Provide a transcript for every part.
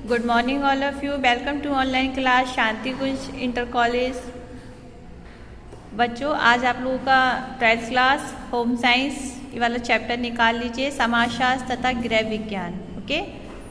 Good morning all of you. Welcome to online class Shanti Kunj inter college. बच्चों, आज आप लोगों का 12th क्लास होम साइंस ये वाला चैप्टर निकाल लीजिए, समाजशास्त्र तथा गृह विज्ञान। ओके,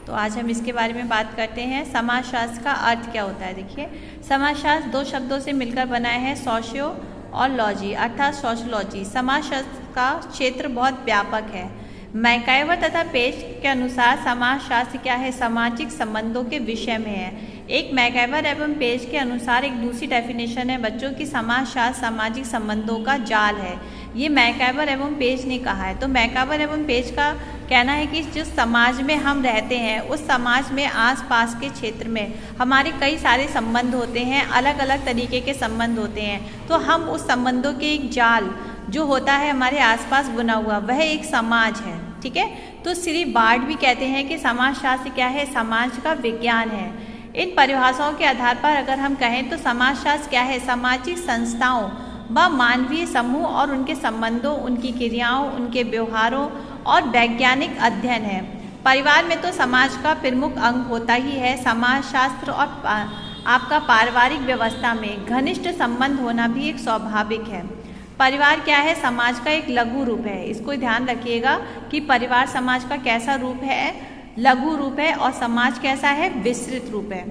तो आज हम इसके बारे में बात करते हैं। समाजशास्त्र का अर्थ क्या होता है? देखिए, समाजशास्त्र दो शब्दों से मिलकर बना है, सोशियो और लॉजी अर्थात सोशलॉजी। समाजशास्त्र का क्षेत्र बहुत व्यापक है। मैकाइवर तथा पेज के अनुसार समाजशास्त्र क्या है? सामाजिक संबंधों के विषय में है। एक मैकाइवर एवं पेज के अनुसार एक दूसरी डेफिनेशन है बच्चों की, समाजशास्त्र सामाजिक संबंधों का जाल है। ये मैकाइवर एवं पेज ने कहा है। तो मैकाइवर एवं पेज का कहना है कि जिस समाज में हम रहते हैं उस समाज में आसपास के क्षेत्र में हमारे कई सारे संबंध होते हैं, अलग अलग तरीके के संबंध होते हैं। तो हम उस संबंधों के एक जाल जो होता है हमारे आसपास बुना हुआ, वह एक समाज है। ठीक है, तो श्री बार्ड भी कहते हैं कि समाजशास्त्र क्या है? समाज का विज्ञान है। इन परिभाषाओं के आधार पर अगर हम कहें तो समाजशास्त्र क्या है? सामाजिक संस्थाओं व मानवीय समूह और उनके संबंधों, उनकी क्रियाओं, उनके व्यवहारों और वैज्ञानिक अध्ययन है। परिवार में तो समाज का प्रमुख अंग होता ही है। समाजशास्त्र और आपका पारिवारिक व्यवस्था में घनिष्ठ संबंध होना भी एक स्वाभाविक है। परिवार क्या है? समाज का एक लघु रूप है। इसको ध्यान रखिएगा कि परिवार समाज का कैसा रूप है? लघु रूप है। और समाज कैसा है? विस्तृत रूप है।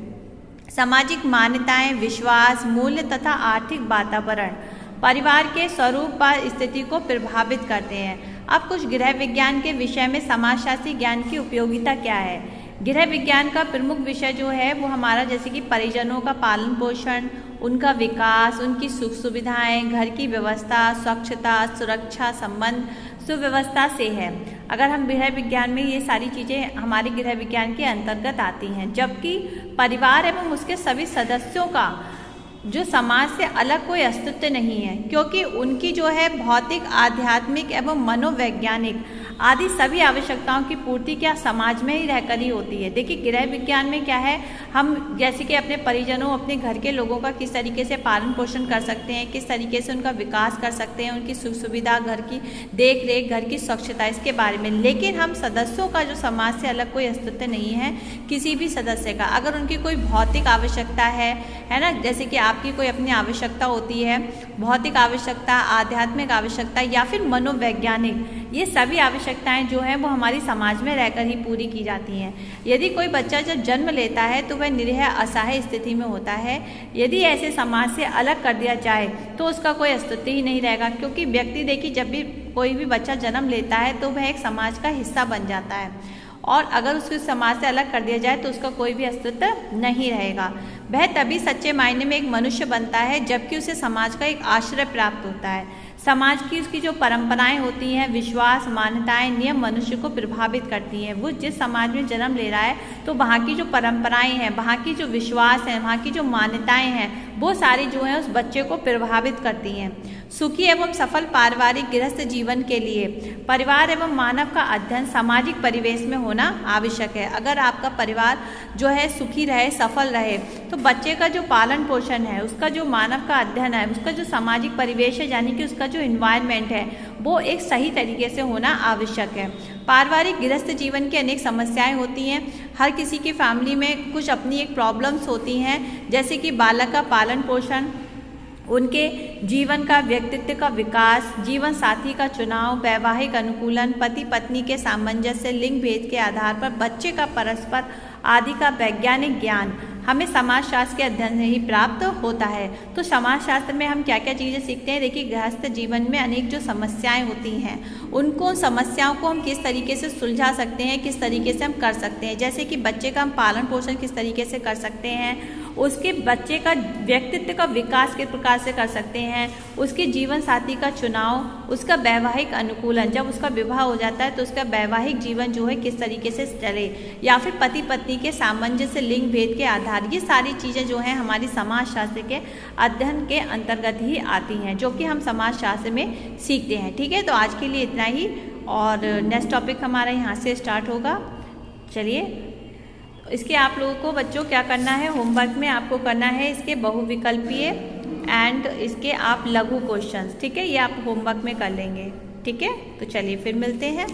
सामाजिक मान्यताएं, विश्वास, मूल्य तथा आर्थिक वातावरण परिवार के स्वरूप व स्थिति को प्रभावित करते हैं। अब कुछ गृह विज्ञान के विषय में समाजशास्त्री ज्ञान की उपयोगिता क्या है? गृह विज्ञान का प्रमुख विषय जो है वो हमारा जैसे कि परिजनों का पालन पोषण, उनका विकास, उनकी सुख सुविधाएं, घर की व्यवस्था, स्वच्छता, सुरक्षा संबंध सुव्यवस्था से है। अगर हम गृह विज्ञान में ये सारी चीज़ें हमारे गृह विज्ञान के अंतर्गत आती हैं, जबकि परिवार एवं उसके सभी सदस्यों का जो समाज से अलग कोई अस्तित्व नहीं है, क्योंकि उनकी जो है भौतिक, आध्यात्मिक एवं मनोवैज्ञानिक आदि सभी आवश्यकताओं की पूर्ति क्या समाज में ही रहकर ही होती है। देखिए, गृह विज्ञान में क्या है, हम जैसे कि अपने परिजनों, अपने घर के लोगों का किस तरीके से पालन पोषण कर सकते हैं, किस तरीके से उनका विकास कर सकते हैं, उनकी सुख सुविधा, घर की देख रेख, घर की स्वच्छता, इसके बारे में। लेकिन हम सदस्यों का जो समाज से अलग कोई अस्तित्व नहीं है किसी भी सदस्य का। अगर उनकी कोई भौतिक आवश्यकता है ना, जैसे कि आपकी कोई अपनी आवश्यकता होती है, भौतिक आवश्यकता, आध्यात्मिक आवश्यकता या फिर मनोवैज्ञानिक, ये सभी आवश्यकताएं जो हैं वो हमारी समाज में रहकर ही पूरी की जाती हैं। यदि कोई बच्चा जब जन्म लेता है तो वह निरीह असहाय स्थिति में होता है। यदि ऐसे समाज से अलग कर दिया जाए तो उसका कोई अस्तित्व ही नहीं रहेगा, क्योंकि व्यक्ति देखिए जब भी कोई भी बच्चा जन्म लेता है तो वह एक समाज का हिस्सा बन जाता है, और अगर उसको समाज से अलग कर दिया जाए तो उसका कोई भी अस्तित्व नहीं रहेगा। वह तभी सच्चे मायने में एक मनुष्य बनता है जबकि उसे समाज का एक आश्रय प्राप्त होता है। समाज की उसकी जो परंपराएं होती हैं, विश्वास, मान्यताएं, नियम मनुष्य को प्रभावित करती हैं। वो जिस समाज में जन्म ले रहा है तो वहाँ की जो परंपराएं हैं, वहाँ की जो विश्वास है, वहाँ की जो मान्यताएं हैं, वो सारी जो है उस बच्चे को प्रभावित करती हैं। सुखी एवं सफल पारिवारिक गृहस्थ जीवन के लिए परिवार एवं मानव का अध्ययन सामाजिक परिवेश में होना आवश्यक है। अगर आपका परिवार जो है सुखी रहे, सफल रहे, तो बच्चे का जो पालन पोषण है, उसका जो मानव का अध्ययन है, उसका जो सामाजिक परिवेश है, यानी कि उसका जो इन्वायरमेंट है, वो एक सही तरीके से होना आवश्यक है। पारिवारिक गृहस्थ जीवन की अनेक समस्याएं होती हैं। हर किसी की फैमिली में कुछ अपनी एक प्रॉब्लम्स होती हैं, जैसे कि बालक का पालन पोषण, उनके जीवन का, व्यक्तित्व का विकास, जीवन साथी का चुनाव, वैवाहिक अनुकूलन, पति पत्नी के सामंजस्य, लिंग भेद के आधार पर बच्चे का परस्पर आदि का वैज्ञानिक ज्ञान हमें समाजशास्त्र के अध्ययन से ही प्राप्त होता है। तो समाजशास्त्र में हम क्या क्या चीज़ें सीखते हैं? देखिए, गृहस्थ जीवन में अनेक जो समस्याएं होती हैं, उनको समस्याओं को हम किस तरीके से सुलझा सकते हैं, किस तरीके से हम कर सकते हैं। जैसे कि बच्चे का हम पालन पोषण किस तरीके से कर सकते हैं, उसके बच्चे का व्यक्तित्व का विकास किस प्रकार से कर सकते हैं, उसके जीवन साथी का चुनाव, उसका वैवाहिक अनुकूलन, जब उसका विवाह हो जाता है तो उसका वैवाहिक जीवन जो है किस तरीके से चले, या फिर पति पत्नी के सामंजस्य, लिंग भेद के आधार, ये सारी चीज़ें जो हैं हमारी समाजशास्त्र के अध्ययन के अंतर्गत ही आती हैं, जो कि हम समाजशास्त्र में सीखते हैं। ठीक है, तो आज के लिए इतना ही, और नेक्स्ट टॉपिक हमारा यहाँ से स्टार्ट होगा। चलिए, इसके आप लोगों को बच्चों क्या करना है, होमवर्क में आपको करना है इसके बहुविकल्पीय एंड इसके आप लघु क्वेश्चंस। ठीक है, ये आप होमवर्क में कर लेंगे। ठीक है, तो चलिए फिर मिलते हैं,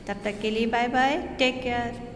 तब तक के लिए बाय बाय, टेक केयर।